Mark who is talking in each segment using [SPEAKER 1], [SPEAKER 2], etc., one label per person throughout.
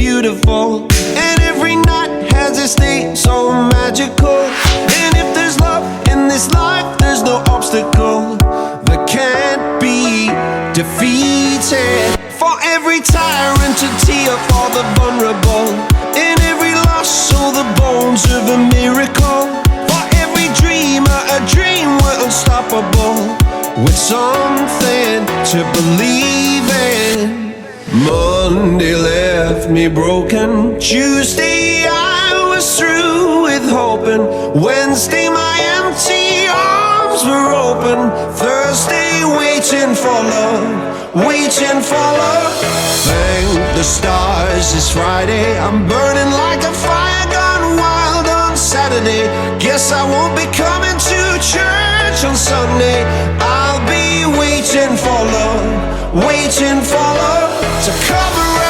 [SPEAKER 1] beautiful, and every night has its day so magical. And if there's love in this life, there's no obstacle that can't be defeated. For every tyrant a tear for the vulnerable, in every loss all the bones of a miracle. For every dreamer a dream we're unstoppable, with something to believe in. Monday left me broken, Tuesday I was through with hoping, Wednesday my empty arms were open, Thursday waiting for love, waiting for love. Thank the stars it's Friday, I'm burning like a fire gone wild on Saturday. Guess I won't be coming to church on Sunday. I'll be waiting for love, waiting for love to come around.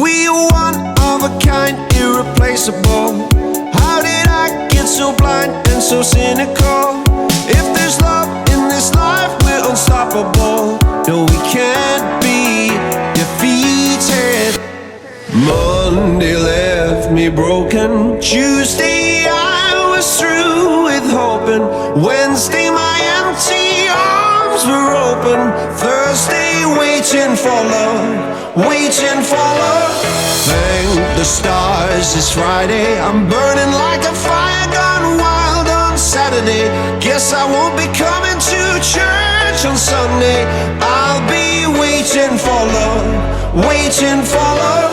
[SPEAKER 1] We are one of a kind, irreplaceable. How did I get so blind and so cynical? If there's love in this life, we're unstoppable. No, we can't be defeated. Monday left me broken, Tuesday I was through with hoping, Wednesday my empty arms were open, Thursday waiting for love, waiting for love. Thank the stars it's Friday, I'm burning like a fire gone wild on Saturday. Guess I won't be coming to church on Sunday. I'll be waiting for love, waiting for love